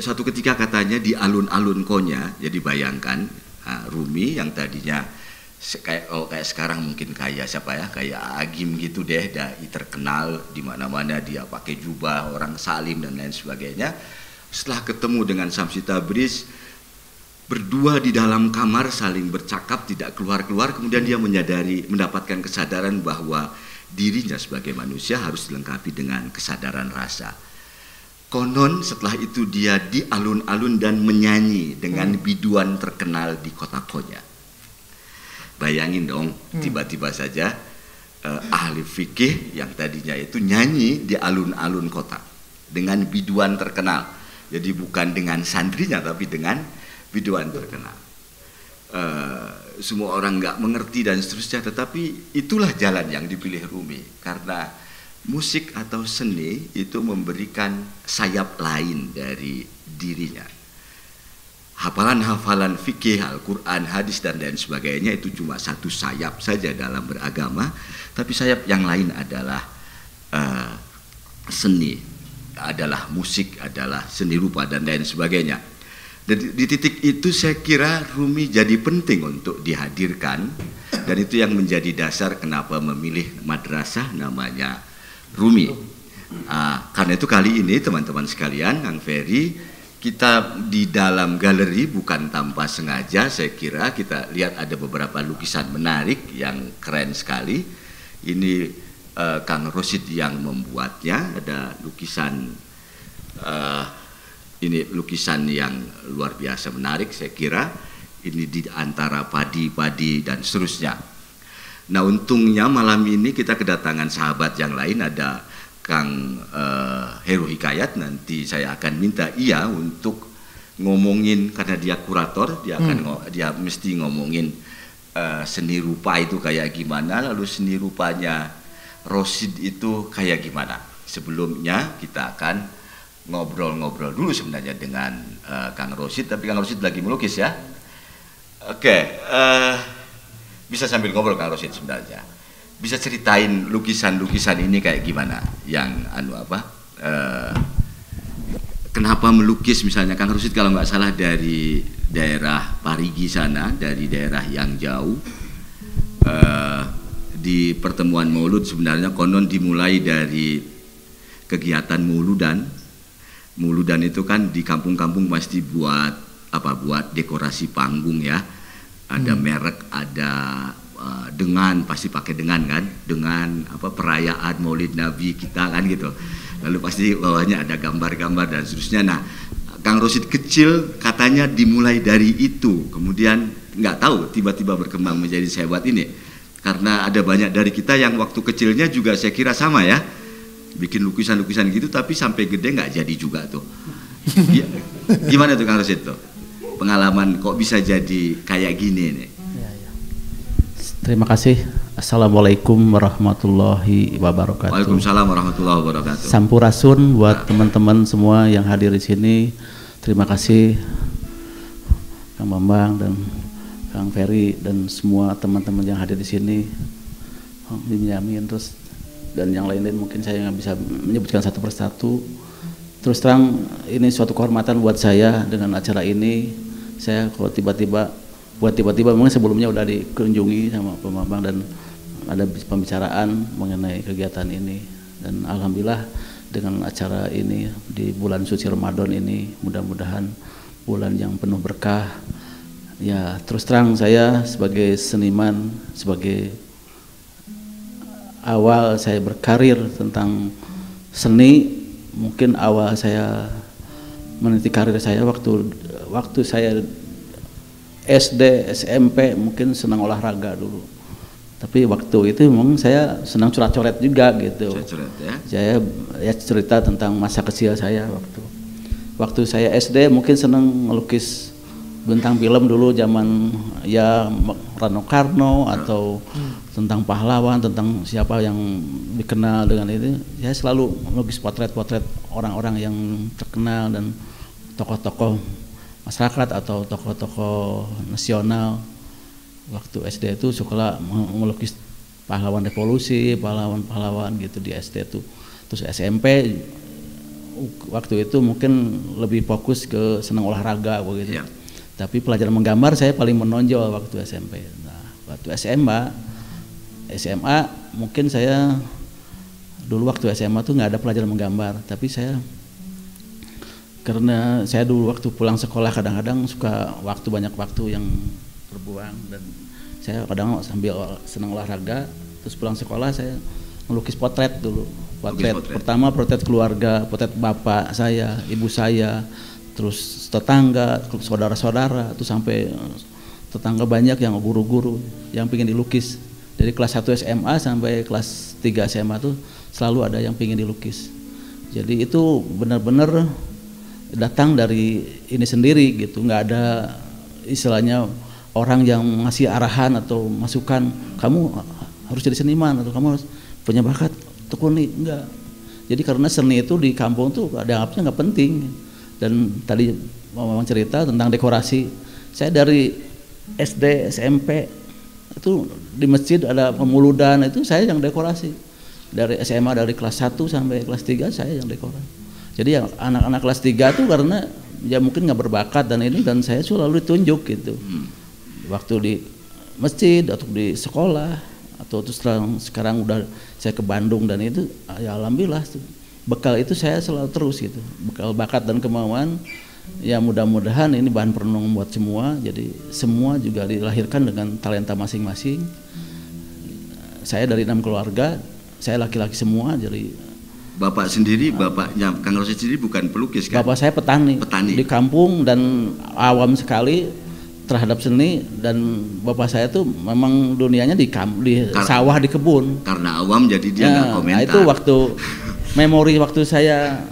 suatu ketika katanya di alun-alun Konya, jadi bayangkan Rumi yang tadinya kayak sekarang mungkin kayak siapa ya, kayak Agim gitu deh, dai terkenal di mana-mana, dia pakai jubah, orang salim dan lain sebagainya. Setelah ketemu dengan Syamsi Tabriz, berdua di dalam kamar saling bercakap, tidak keluar-keluar, kemudian dia mendapatkan kesadaran bahwa dirinya sebagai manusia harus dilengkapi dengan kesadaran rasa. Konon setelah itu dia di alun-alun dan menyanyi dengan biduan terkenal di kota Konya. Bayangin dong, tiba-tiba saja ahli fikih yang tadinya itu nyanyi di alun-alun kota dengan biduan terkenal. Jadi bukan dengan santrinya tapi dengan biduan terkenal. Semua orang nggak mengerti dan seterusnya, tetapi itulah jalan yang dipilih Rumi karena musik atau seni itu memberikan sayap lain dari dirinya. Hafalan-hafalan fikih, Al-Quran, hadis dan lain sebagainya itu cuma satu sayap saja dalam beragama, tapi sayap yang lain adalah seni, adalah musik, adalah seni rupa dan lain sebagainya. Dan di titik itu saya kira Rumi jadi penting untuk dihadirkan, dan itu yang menjadi dasar kenapa memilih madrasah namanya Rumi. Karena itu kali ini teman-teman sekalian, Kang Ferry, kita di dalam galeri bukan tanpa sengaja, saya kira kita lihat ada beberapa lukisan menarik yang keren sekali. Ini Kang Rosid yang membuatnya, ada lukisan ini lukisan yang luar biasa menarik, saya kira ini di antara padi-padi dan seterusnya. Nah, untungnya malam ini kita kedatangan sahabat yang lain, ada Kang Heru Hikayat. Nanti saya akan minta ia untuk ngomongin, karena dia kurator, dia mesti ngomongin seni rupa itu kayak gimana, lalu seni rupanya Rosid itu kayak gimana. Sebelumnya kita akan ngobrol-ngobrol dulu sebenarnya dengan Kang Rosid, tapi Kang Rosid lagi melukis ya. Oke, bisa sambil ngobrol Kang Rosid sebenarnya. Bisa ceritain lukisan-lukisan ini kayak gimana? Yang kenapa melukis misalnya Kang Rosid kalau nggak salah dari daerah Parigi sana, dari daerah yang jauh. Di pertemuan Maulud sebenarnya konon dimulai dari kegiatan Mauludan. Mauludan itu kan di kampung-kampung pasti buat dekorasi panggung ya. Ada merek, ada dengan, pasti pakai dengan kan, dengan perayaan Maulid Nabi kita kan gitu. Lalu pasti bawahnya ada gambar-gambar dan seterusnya. Nah, Kang Rosid kecil katanya dimulai dari itu, kemudian nggak tahu tiba-tiba berkembang menjadi sehebat ini. Karena ada banyak dari kita yang waktu kecilnya juga saya kira sama ya, bikin lukisan-lukisan gitu, tapi sampai gede nggak jadi juga tuh. Gimana tuh Kang Rosid tuh? Pengalaman kok bisa jadi kayak gini nih? Terima kasih. Assalamualaikum warahmatullahi wabarakatuh. Waalaikumsalam warahmatullahi wabarakatuh. Sampurasun buat teman-teman semua yang hadir di sini. Terima kasih Kang Bambang dan Kang Ferry dan semua teman-teman yang hadir di sini. Binyamin terus dan yang lain-lain mungkin saya nggak bisa menyebutkan satu persatu. Terus terang ini suatu kehormatan buat saya dengan acara ini. Saya kalau tiba-tiba memang sebelumnya udah dikunjungi sama Pak Bambang dan ada pembicaraan mengenai kegiatan ini, dan alhamdulillah dengan acara ini di bulan suci Ramadan ini mudah-mudahan bulan yang penuh berkah. Ya, terus terang saya sebagai seniman, sebagai awal saya berkarir tentang seni, mungkin awal saya meniti karir saya waktu saya SD, SMP mungkin senang olahraga dulu. Tapi waktu itu memang saya senang coret-coret juga gitu. Coret ya. Saya ya cerita tentang masa kecil saya waktu saya SD mungkin senang melukis bintang film dulu zaman ya Rano Karno atau tentang pahlawan, tentang siapa yang dikenal dengan itu. Saya selalu melukis potret-potret orang-orang yang terkenal dan tokoh-tokoh masyarakat atau tokoh-tokoh nasional. Waktu SD itu suka melukis pahlawan revolusi, pahlawan-pahlawan gitu di SD itu. Terus SMP waktu itu mungkin lebih fokus ke senang olahraga begitu. Ya. Tapi pelajaran menggambar saya paling menonjol waktu SMP. Nah, waktu SMA mungkin saya dulu waktu SMA tuh nggak ada pelajaran menggambar, tapi karena saya dulu waktu pulang sekolah kadang-kadang suka banyak waktu yang terbuang, dan saya kadang sambil senang olahraga terus pulang sekolah saya melukis potret dulu. Potret pertama potret keluarga, potret bapak saya, ibu saya, terus tetangga, saudara-saudara, terus sampai tetangga banyak yang guru-guru yang pengen dilukis. Dari kelas 1 SMA sampai kelas 3 SMA tuh selalu ada yang pengen dilukis. Jadi itu benar-benar datang dari ini sendiri gitu, nggak ada istilahnya orang yang ngasih arahan atau masukan, kamu harus jadi seniman atau kamu harus punya bakat tekuni, enggak. Jadi karena seni itu di kampung tuh dianggapnya nggak penting. Dan tadi Mama cerita tentang dekorasi, saya dari SD, SMP itu di masjid ada pemuludan, itu saya yang dekorasi. Dari SMA dari kelas 1 sampai kelas 3 saya yang dekorasi. Jadi yang anak-anak kelas 3 tuh karena ya mungkin nggak berbakat dan saya selalu ditunjuk gitu. Waktu di masjid atau di sekolah atau terus sekarang udah saya ke Bandung, dan itu ya alhamdulillah tuh. Bekal itu saya selalu terus gitu, bekal bakat dan kemauan. Ya mudah-mudahan ini bahan perenungan buat semua, jadi semua juga dilahirkan dengan talenta masing-masing. Saya dari 6 keluarga, saya laki-laki semua. Jadi Bapak sendiri, bapaknya Kang Rosid sendiri bukan pelukis kan? Bapak saya petani di kampung dan awam sekali terhadap seni, dan bapak saya tuh memang dunianya di sawah, di kebun. Karena awam jadi dia nggak komentar. Nah itu waktu memori waktu saya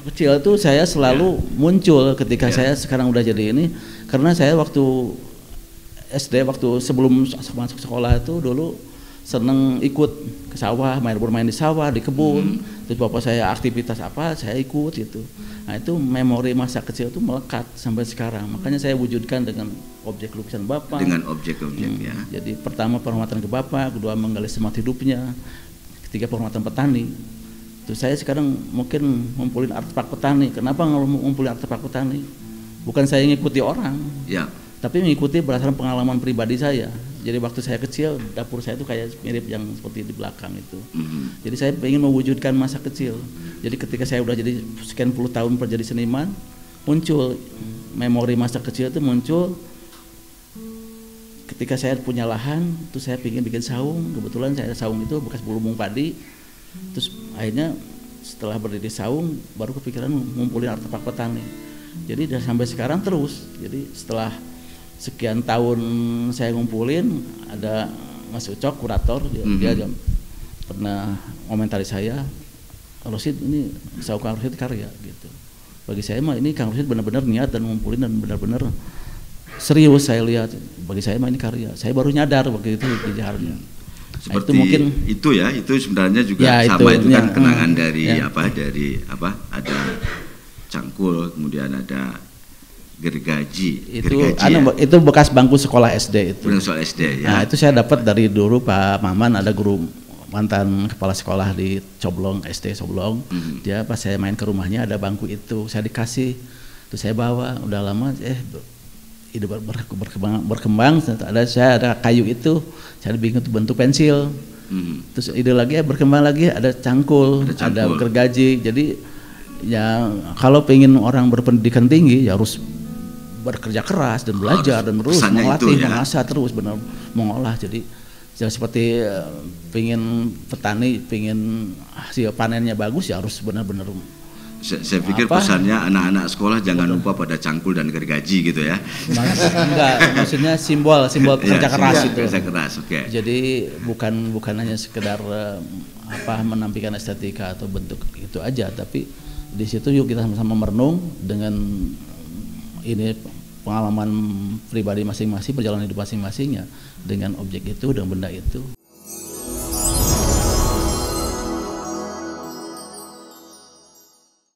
kecil itu saya selalu muncul ketika saya sekarang udah jadi ini, karena saya waktu SD, waktu sebelum masuk sekolah itu dulu seneng ikut ke sawah, bermain di sawah, di kebun. Terus bapak saya aktivitas apa saya ikut gitu. Nah itu memori masa kecil itu melekat sampai sekarang, makanya saya wujudkan dengan objek lukisan bapak, dengan objek-objek ya. Jadi pertama penghormatan ke bapak, kedua menggali semangat hidupnya, ketiga penghormatan petani. Terus saya sekarang mungkin ngumpulin artefak petani. Kenapa ngumpulin artefak petani? Bukan saya ngikuti orang, ya, tapi mengikuti berdasarkan pengalaman pribadi saya. Jadi waktu saya kecil, dapur saya itu kayak mirip yang seperti di belakang itu. Jadi saya ingin mewujudkan masa kecil. Jadi ketika saya udah jadi sekian puluh tahun menjadi seniman, muncul memori masa kecil itu muncul ketika saya punya lahan, terus saya ingin bikin saung. Kebetulan saya saung itu bekas lumbung padi. Terus akhirnya setelah berdiri saung baru kepikiran ngumpulin artefak petani. Jadi udah sampai sekarang terus. Jadi setelah sekian tahun saya ngumpulin, ada Mas Ucok kurator, dia pernah komentari saya, Rosid ini saung Kang Rosid karya gitu. Bagi saya mah ini Kang Rosid benar-benar niat dan ngumpulin dan benar-benar serius saya lihat. Bagi saya mah ini karya. Saya baru nyadar begitu di jaharnya. Seperti nah, itu ya, itu sebenarnya juga ya, sama itu kan kenangan dari ada cangkul, kemudian ada gergaji. Itu bekas bangku sekolah SD itu. Sekolah SD ya. Nah, itu saya dapat dari dulu Pak Maman, ada guru mantan kepala sekolah di Coblong, SD Coblong. Dia pas saya main ke rumahnya ada bangku itu, saya dikasih. Terus saya bawa, udah lama ide berkembang, ada kayu itu, saya bikin bentuk pensil. Terus ide lagi berkembang lagi, ada cangkul, ada gergaji. Jadi ya kalau pengen orang berpendidikan tinggi ya harus bekerja keras dan belajar dan terus melatih, mengasah terus benar mengolah. Jadi ya seperti pengen petani, pengen hasil panennya bagus ya harus benar-benar. Saya pikir pesannya anak-anak sekolah jangan lupa pada cangkul dan gergaji gitu ya. Enggak, maksudnya simbol pekerja keras itu. Pekerja keras, oke. Jadi bukan hanya sekedar menampilkan estetika atau bentuk itu aja, tapi di situ yuk kita sama-sama merenung dengan ini pengalaman pribadi masing-masing, perjalanan hidup masing-masing ya, dengan objek itu dan benda itu.